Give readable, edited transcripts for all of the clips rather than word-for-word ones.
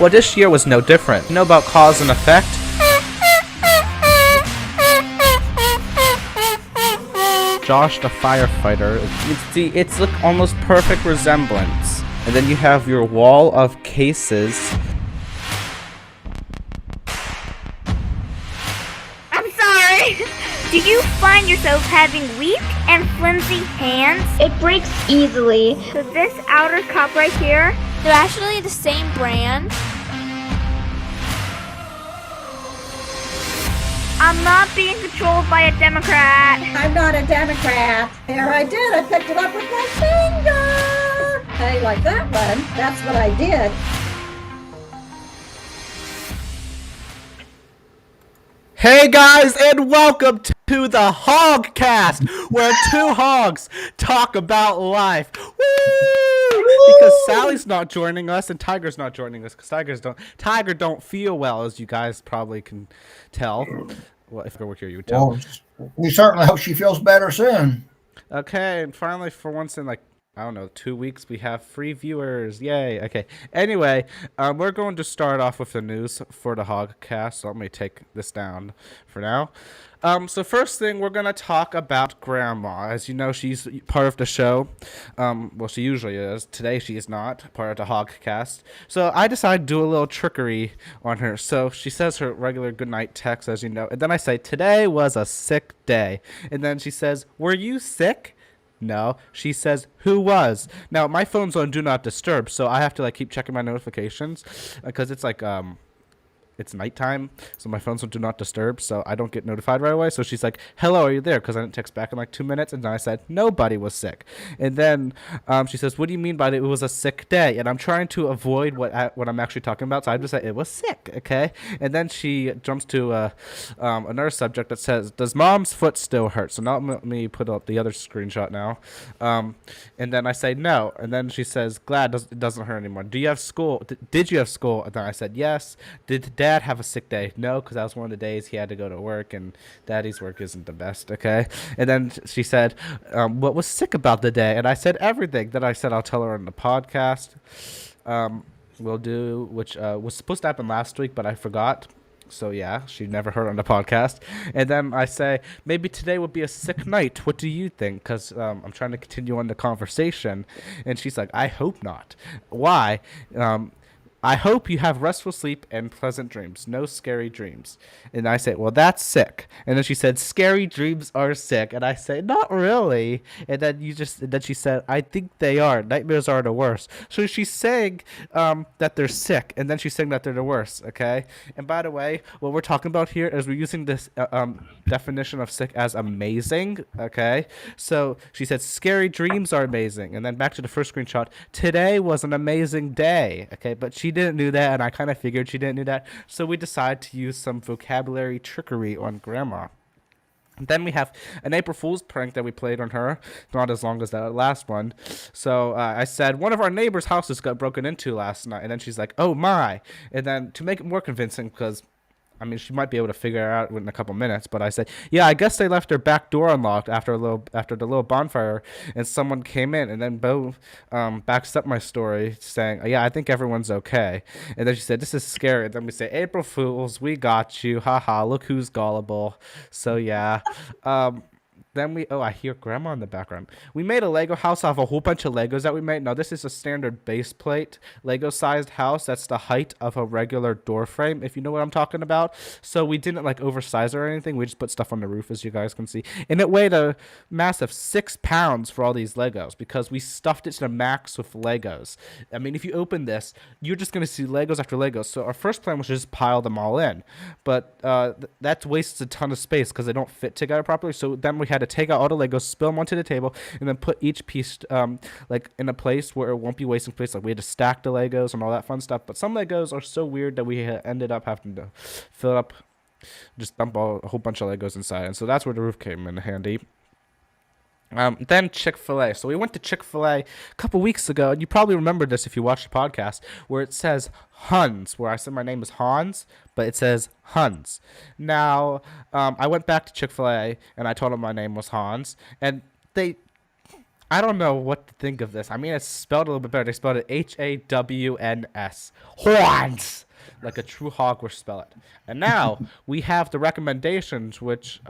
Well, this year was no different. You know about cause and effect? Josh the firefighter. It's like almost perfect resemblance. And then you have your wall of cases. I'm sorry. Do you find yourself having weak and flimsy hands? It breaks easily. So this outer cup right here, they're actually the same brand. I'm not being controlled by a Democrat. I'm not a Democrat. There I did. I picked it up with my finger. Hey, like that one. That's what I did. Hey guys, and welcome to the Hogcast, where two hogs talk about life. Woo! Because Sally's not joining us and Tiger's not joining us because Tiger don't feel well, as you guys probably can tell. Well, if I were here, you would tell. Well, we certainly hope she feels better soon. Okay, and finally, for once in 2 weeks, we have free viewers. Yay. Okay. Anyway, we're going to start off with the news for the Hogcast. So let me take this down for now. So first thing, we're going to talk about Grandma. As you know, she's part of the show. Well, she usually is. Today, she is not part of the Hogcast. So I decided to do a little trickery on her. So she says her regular goodnight text, as you know. And then I say, today was a sick day. And then she says, were you sick? No. She says, who was? Now, my phone's on Do Not Disturb, so I have to keep checking my notifications because it's it's nighttime, so my phone's on Do Not Disturb, so I don't get notified right away. So she's like, hello, are you there? Because I didn't text back in 2 minutes, and then I said, nobody was sick. And then she says, what do you mean by that? It was a sick day? And I'm trying to avoid what I'm actually talking about, so I just say, it was sick, okay? And then she jumps to another subject that says, does mom's foot still hurt? So now let me put up the other screenshot now. And then I say, no. And then she says, glad it doesn't hurt anymore. Do you have school? Did you have school? And then I said, yes. Did Dad have a sick day? No, because that was one of the days he had to go to work, and Daddy's work isn't the best, okay? And then she said, what was sick about the day? And I said everything. Then I said I'll tell her on the podcast. We'll do, which was supposed to happen last week, but I forgot. So yeah, she never heard on the podcast. And then I say, maybe today would be a sick night. What do you think? Because I'm trying to continue on the conversation. And she's like, I hope not. Why? I hope you have restful sleep and pleasant dreams. No scary dreams. And I say, well, that's sick. And then she said, scary dreams are sick. And I say, not really. And then she said, I think they are. Nightmares are the worst. So she's saying that they're sick. And then she's saying that they're the worst. Okay. And by the way, what we're talking about here is we're using this definition of sick as amazing. Okay. So she said, scary dreams are amazing. And then back to the first screenshot. Today was an amazing day. Okay. But she didn't do that, and I kind of figured she didn't do that, so we decided to use some vocabulary trickery on Grandma. And then we have an April Fool's prank that we played on her, not as long as that last one. So I said, one of our neighbor's houses got broken into last night, and then she's like, oh my. And then to make it more convincing, because she might be able to figure it out in a couple minutes, but I said, yeah, I guess they left their back door unlocked after the little bonfire, and someone came in. And then Bo backs up my story, saying, yeah, I think everyone's okay. And then she said, this is scary. And then we say, April Fools, we got you. Haha, look who's gullible. So yeah. Then I hear Grandma in the background. We made a Lego house out of a whole bunch of Legos that we made. Now, this is a standard base plate Lego-sized house. That's the height of a regular door frame, if you know what I'm talking about. So we didn't, oversize it or anything. We just put stuff on the roof, as you guys can see. And it weighed a massive 6 pounds for all these Legos because we stuffed it to the max with Legos. If you open this, you're just going to see Legos after Legos. So our first plan was to just pile them all in. But that wastes a ton of space because they don't fit together properly. So then we had to take out all the Legos, spill them onto the table, and then put each piece in a place where it won't be wasting place. We had to stack the Legos and all that fun stuff. But some Legos are so weird that we ended up having to fill up, just dump a whole bunch of Legos inside. And so that's where the roof came in handy. Then Chick-fil-A. So we went to Chick-fil-A a couple weeks ago, and you probably remember this if you watched the podcast, where it says Hans, where I said my name is Hans, but it says Hans. Now, I went back to Chick-fil-A, and I told them my name was Hans, and they I don't know what to think of this. I mean, it's spelled a little bit better. They spelled it Hawns. Horns! Like a true hog would spell it. And now we have the recommendations, which,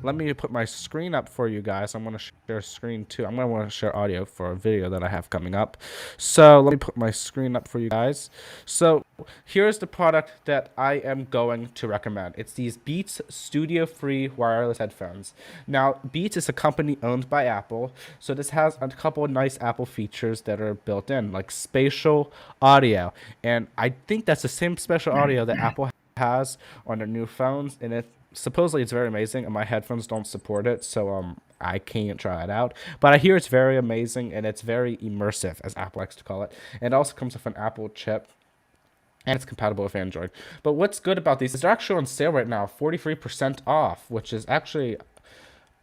let me put my screen up for you guys. I'm going to share screen too. I'm going to want to share audio for a video that I have coming up. So let me put my screen up for you guys. So here's the product that I am going to recommend. It's these Beats Studio Free wireless headphones. Now, Beats is a company owned by Apple, so this has a couple of nice Apple features that are built in, like spatial audio. And I think that's the same spatial audio that Apple has on their new phones, and supposedly it's very amazing, and my headphones don't support it, so I can't try it out. But I hear it's very amazing, and it's very immersive, as Apple likes to call it. And it also comes with an Apple chip, and it's compatible with Android. But what's good about these is they're actually on sale right now, 43% off, which is actually,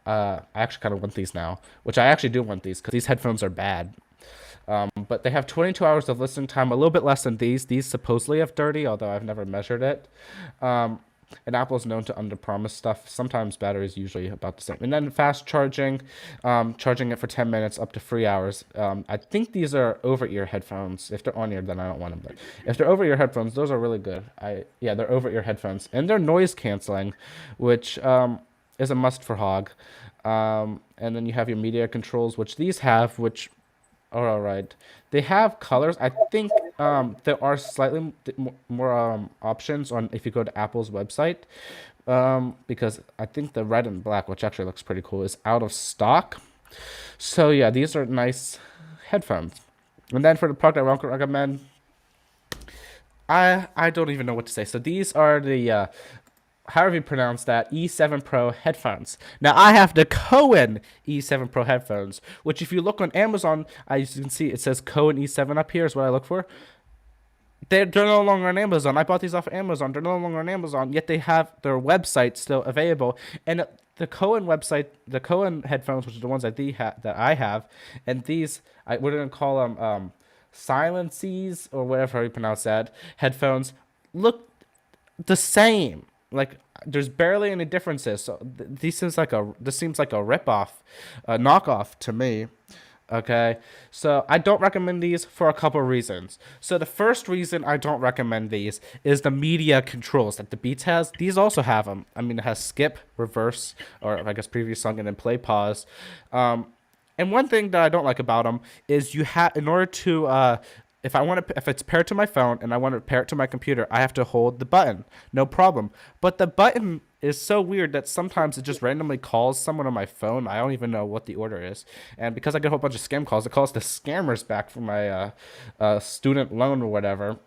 I actually kind of want these now, which I actually do want these, because these headphones are bad. But they have 22 hours of listening time, a little bit less than these. These supposedly have 30, although I've never measured it. And Apple's known to underpromise stuff. Sometimes battery is usually about the same. And then fast charging, charging it for 10 minutes, up to 3 hours. I think these are over-ear headphones. If they're on-ear, then I don't want them. But if they're over-ear headphones, those are really good. Yeah, they're over-ear headphones. And they're noise canceling, which is a must for Hog. And then you have your media controls, which these have, which are all right. They have colors. I think there are slightly more options on if you go to Apple's website, because I think the red and black, which actually looks pretty cool, is out of stock. So yeah, these are nice headphones. And then for the product I recommend, I don't even know what to say. So these are the however you pronounce that, E7 Pro headphones. Now, I have the Cohen E7 Pro headphones, which if you look on Amazon, as you can see, it says Cohen E7 up here is what I look for. They're no longer on Amazon. I bought these off of Amazon. They're no longer on Amazon, yet they have their website still available. And the Cohen website, the Cohen headphones, which are the ones that I have, and these, we're going to call them Silencies, or whatever you pronounce that, headphones, look the same. Like, there's barely any differences. So this seems like a ripoff, a knockoff to me. Okay, so I don't recommend these for a couple of reasons. So the first reason I don't recommend these is the media controls that the Beats has. These also have them. I mean, it has skip, reverse, or I guess previous song, and then play, pause. And one thing that I don't like about them is you have, in order to if it's paired to my phone and I want to pair it to my computer, I have to hold the button. No problem. But the button is so weird that sometimes it just randomly calls someone on my phone. I don't even know what the order is. And because I get a whole bunch of scam calls, it calls the scammers back for my student loan or whatever.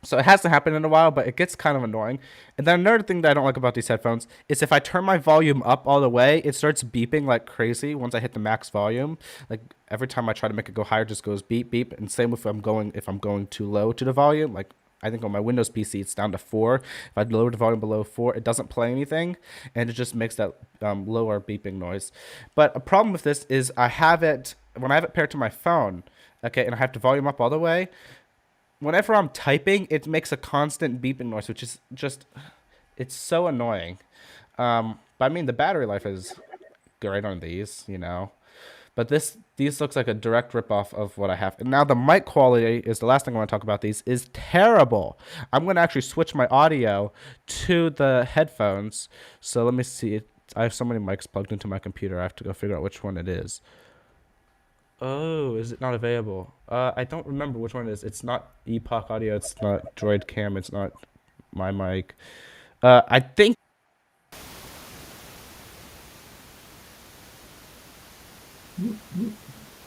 So it hasn't happened in a while, but it gets kind of annoying. And then another thing that I don't like about these headphones is if I turn my volume up all the way, it starts beeping like crazy once I hit the max volume. Like every time I try to make it go higher, it just goes beep beep. And same if I'm going too low to the volume. Like I think on my Windows PC it's down to 4. If I lower the volume below 4, it doesn't play anything, and it just makes that lower beeping noise. But a problem with this is when I have it paired to my phone, okay, and I have the volume up all the way. Whenever I'm typing, it makes a constant beeping noise, which is just, it's so annoying. But I mean, the battery life is great on these, you know. But these looks like a direct ripoff of what I have. And now the mic quality is the last thing I want to talk about. These is terrible. I'm going to actually switch my audio to the headphones. So let me see. I have so many mics plugged into my computer. I have to go figure out which one it is. Oh, is it not available? I don't remember which one it is. It's not Epoch Audio. It's not Droid Cam. It's not my mic. I think.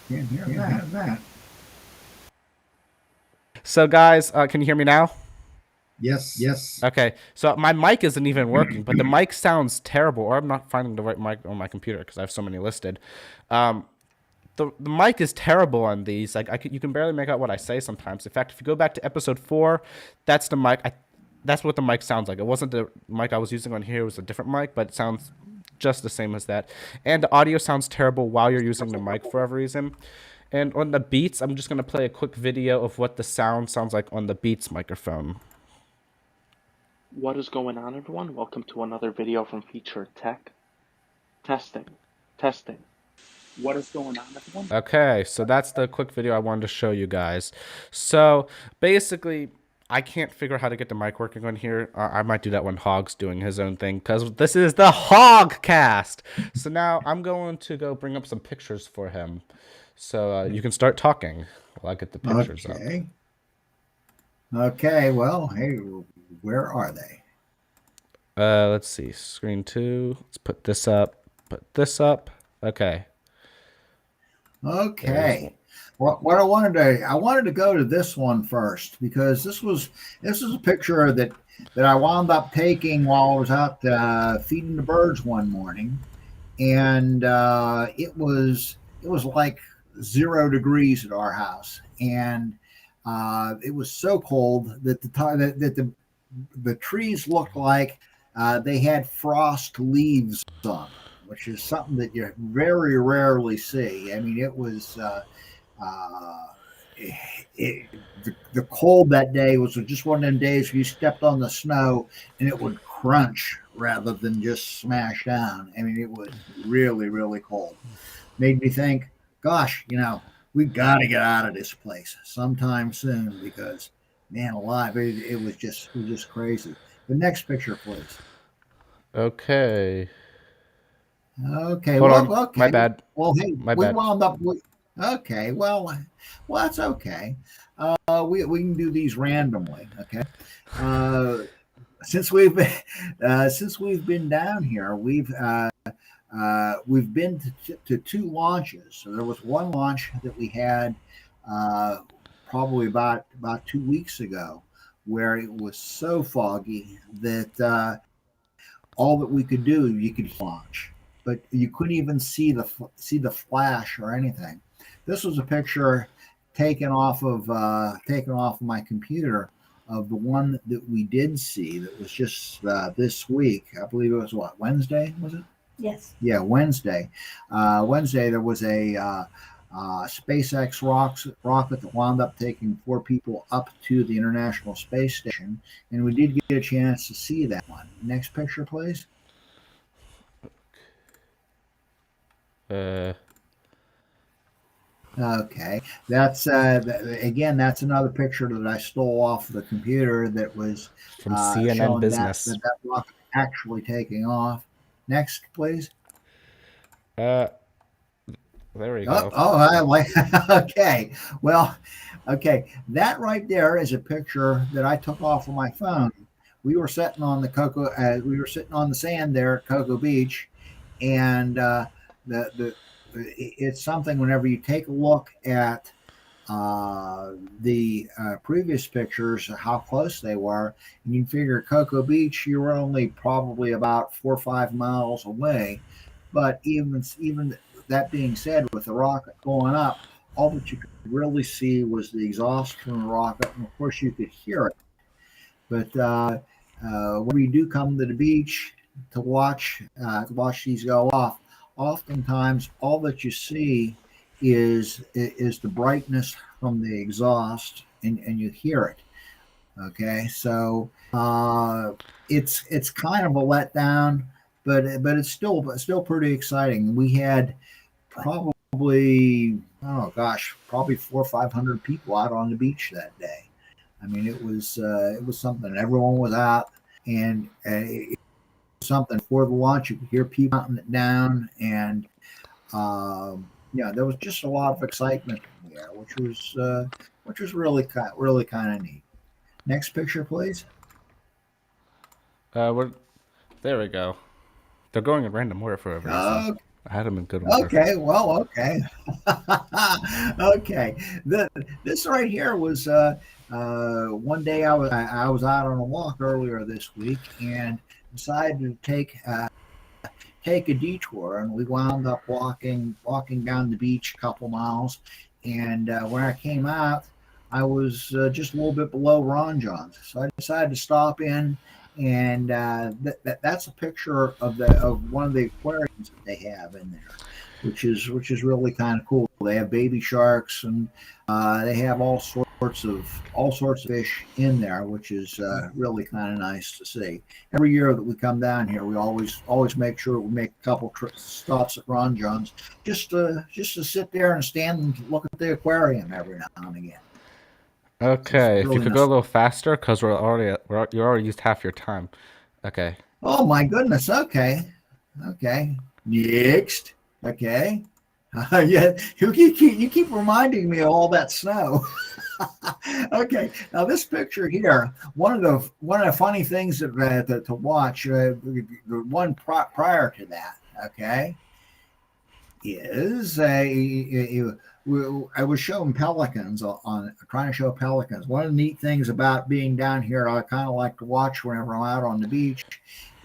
Can't hear that. So, guys, can you hear me now? Yes. Okay, so my mic isn't even working, but the mic sounds terrible, or I'm not finding the right mic on my computer because I have so many listed. The mic is terrible on these. Like you can barely make out what I say sometimes. In fact, if you go back to episode 4, that's the mic. That's what the mic sounds like. It wasn't the mic I was using on here. It was a different mic, but it sounds just the same as that. And the audio sounds terrible while you're using the mic for whatever reason. And on the Beats, I'm just going to play a quick video of what the sound sounds like on the Beats microphone. What is going on, everyone? Welcome to another video from Feature Tech. Testing. What is going on, everyone? Okay, so that's the quick video I wanted to show you guys. So basically, I can't figure out how to get the mic working on here. I might do that when Hog's doing his own thing, because this is the Hog cast. So now I'm going to go bring up some pictures for him. So you can start talking while I get the pictures up. Okay. Okay, well, hey, where are they? Let's see. Screen 2. Let's put this up. Put this up. Okay. Okay. What I wanted to go to this one first because this was a picture that I wound up taking while I was out feeding the birds one morning, and it was like 0 degrees at our house, and it was so cold that the trees looked like they had frost leaves on them, which is something that you very rarely see. I mean, it was the cold that day was just one of them days where you stepped on the snow and it would crunch rather than just smash down. I mean, it was really, really cold. Made me think, gosh, we got to get out of this place sometime soon because, man alive, it was just crazy. The next picture, please. Okay. Okay. Hold Well, on. okay. My bad. Well, hey, My we bad. wound up. Okay. Well, that's okay. We can do these randomly. Okay. Since we've been down here, we've been to 2 launches. So there was one launch that we had probably about 2 weeks ago, where it was so foggy that all that we could do, you could launch, but you couldn't even see the flash or anything. This was a picture taken off of my computer of the one that we did see that was just this week. I believe it was Wednesday, was it? Yes. Yeah, Wednesday. Wednesday there was a SpaceX rocket that wound up taking 4 people up to the International Space Station, and we did get a chance to see that one. Next picture, please. Okay, that's again. That's another picture that I stole off the computer that was From CNN showing Business. that rocket actually taking off. Next, please. There we go. I like. Okay, well, okay. That right there is a picture that I took off of my phone. We were sitting on the sand there at Cocoa Beach, and it's something. Whenever you take a look at the previous pictures, how close they were, and you figure Cocoa Beach, you were only probably about 4 or 5 miles away. But even that being said, with the rocket going up, all that you could really see was the exhaust from the rocket, and of course you could hear it. But when we do come to the beach to watch these go off, oftentimes all that you see is the brightness from the exhaust, and you hear it. Okay, so it's kind of a letdown, but it's still pretty exciting. We had probably probably 400 or 500 people out on the beach that day. I mean, it was something. Everyone was out, and it was something for the launch. You could hear people counting it down, and there was just a lot of excitement there, which was really kind of neat. Next picture, please. There we go. They're going in random order for a reason. I had them in good order. Okay, well, okay. Okay. This right here was one day I was out on a walk earlier this week and decided to take a detour, and we wound up walking down the beach a couple miles, and when I came out, I was just a little bit below Ron John's, so I decided to stop in. And that's a picture of one of the aquariums that they have in there, which is really kind of cool. They have baby sharks, and they have all sorts all sorts of fish in there, which is really kind of nice to see. Every year that we come down here, we always make sure we make a couple stops at Ron John's just to sit there and stand and look at the aquarium every now and again. Okay, if you really could nice. go a little faster, because you already used half your time. Okay. Oh my goodness. Okay. Next. Okay. Yeah, you keep reminding me of all that snow. Okay, now this picture here, one of the funny things to watch, the one prior to that, okay, is I was showing pelicans on trying to show pelicans. One of the neat things about being down here, I kind of like to watch whenever I'm out on the beach,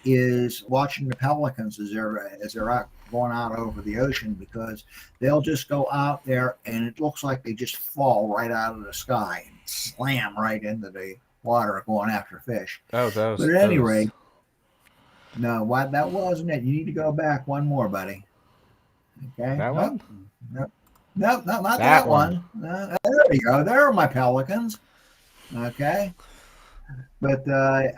is watching the pelicans as they're out going out over the ocean, because they'll just go out there and it looks like they just fall right out of the sky and slam right into the water going after fish. Oh, But at any rate, no, that wasn't it. You need to go back one more, buddy. Okay. That one? No, not that one. There you go. There are my pelicans. Okay. But I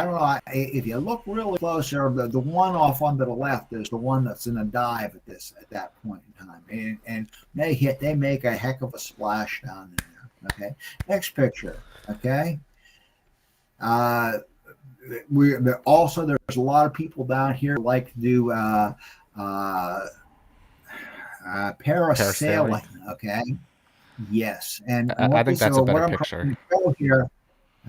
don't know. If you look really closer, the one off onto the left is the one that's in a dive at that point in time, and they make a heck of a splash down there. Okay, next picture. Okay, also there's a lot of people down here who like to do parasailing. Okay, yes, and I think that's a better what I'm picture. trying to show here.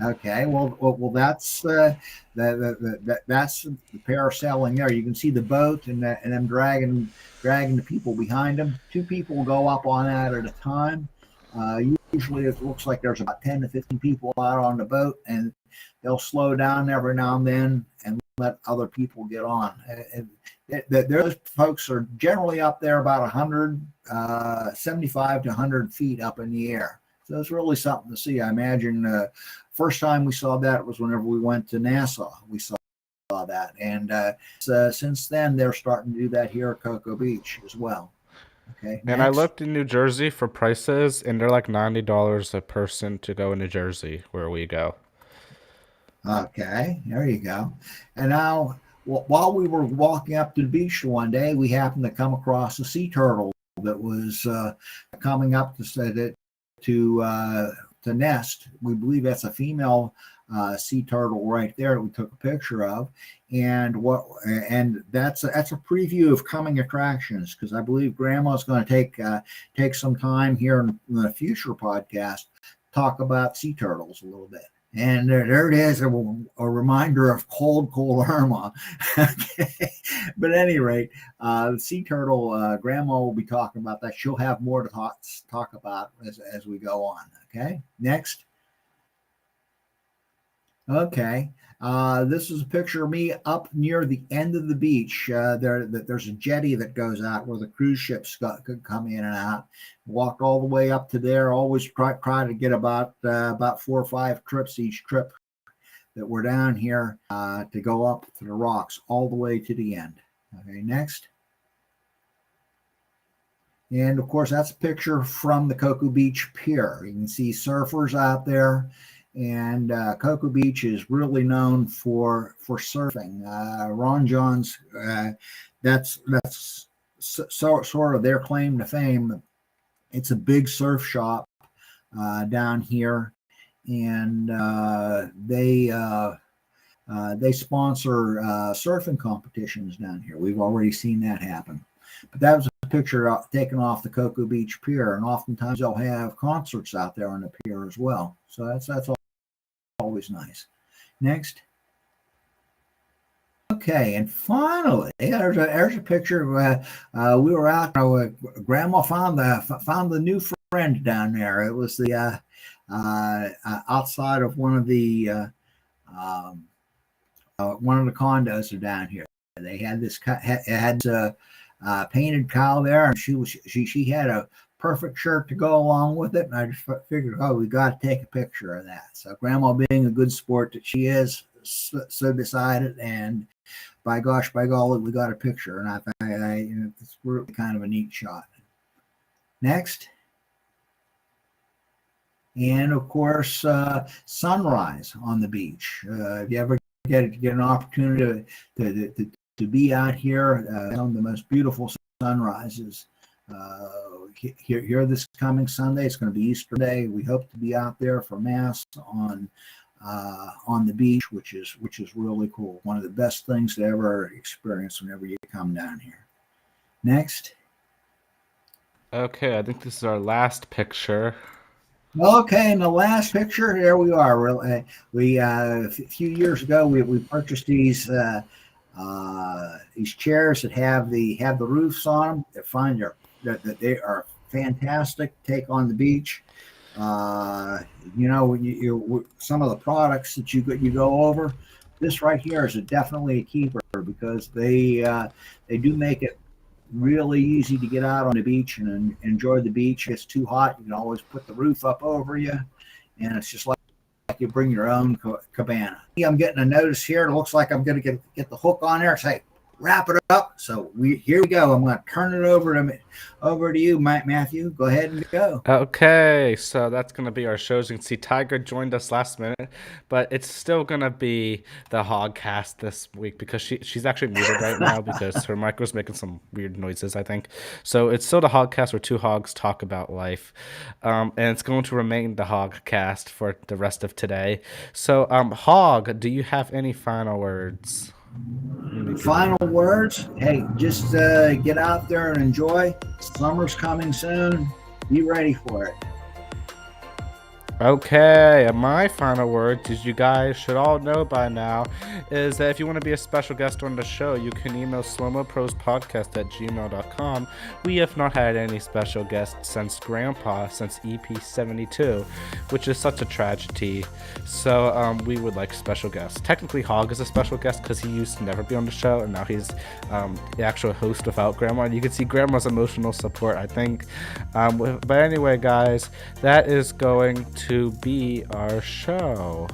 Okay, well, that's that's the parasailing there. You can see the boat and them dragging the people behind them. Two people will go up on that at a time. Usually, it looks like there's about 10 to 15 people out on the boat, and they'll slow down every now and then and let other people get on. Those folks are generally up there about 175 to 100 feet up in the air. So it's really something to see. I imagine first time we saw that was whenever we went to Nassau. We saw that. And since then, they're starting to do that here at Cocoa Beach as well. Okay. And I looked in New Jersey for prices, and they're like $90 a person to go in New Jersey, where we go. Okay, there you go. And now, while we were walking up to the beach one day, we happened to come across a sea turtle that was coming up to nest. We believe that's a female sea turtle right there that we took a picture of, and that's a preview of coming attractions, because I believe Grandma's going to take some time here in a future podcast talk about sea turtles a little bit. And there it is, a reminder of cold Irma. Okay. But at any rate, the sea turtle, Grandma will be talking about that. She'll have more to talk about as we go on. Okay, next. Okay, this is a picture of me up near the end of the beach. There's a jetty that goes out where the cruise ships could come in and out. Walked all the way up to there. Always try to get about 4 or 5 trips each trip that we're down here to go up to the rocks all the way to the end. Okay, next. And of course, that's a picture from the Cocoa Beach Pier. You can see surfers out there. And Cocoa Beach is really known for surfing. Ron John's, that's sort of their claim to fame. It's a big surf shop down here, and they sponsor surfing competitions down here. We've already seen that happen. But that was a picture taken off the Cocoa Beach Pier, and oftentimes they'll have concerts out there on the pier as well. So that's always nice. Next. Okay, and finally, there's a picture. We were out. Grandma found the new friend down there. It was the outside of one of the condos are down here. They had this painted cow there, and she had a perfect shirt to go along with it, and I just figured, we got to take a picture of that. So Grandma, being a good sport that she is, stood beside it, and by golly, we got a picture, and I it's really kind of a neat shot. Next. and of course, sunrise on the beach. If you ever get an opportunity to be out here, some of the most beautiful sunrises. Here this coming Sunday. It's going to be Easter Day. We hope to be out there for mass on the beach, which is really cool. One of the best things to ever experience whenever you come down here. Next. Okay, I think this is our last picture. Okay, in the last picture, here we are. We a few years ago we purchased these chairs that have the roofs on them. That they are fantastic take on the beach. Some of the products that you go over, this right here is definitely a keeper because they do make it really easy to get out on the beach and enjoy the beach. If it's too hot, you can always put the roof up over you, and it's just like you bring your own cabana. I'm getting a notice here. It looks like I'm going to get the hook on there. Say, wrap it up. So here we go. I'm going to turn it over to you, Matthew. Go ahead and go. Okay, so that's going to be our shows. You can see Tiger joined us last minute, but it's still going to be the Hogcast this week because she's actually muted right now because her micro's making some weird noises, I think. So it's still the Hogcast where two hogs talk about life, and it's going to remain the Hogcast for the rest of today. So, Hog, do you have any final words? Final words. Hey, just get out there and enjoy. Summer's coming soon. Be ready for it. Okay, and my final words, as you guys should all know by now, is that if you want to be a special guest on the show, you can email slowmoprospodcast@gmail.com. We have not had any special guests since Ep.77, which is such a tragedy. So we would like special guests. Technically, Hog is a special guest because he used to never be on the show, and now he's the actual host without Grandma. And you can see Grandma's emotional support, I think. But anyway, guys, that is going to be our show.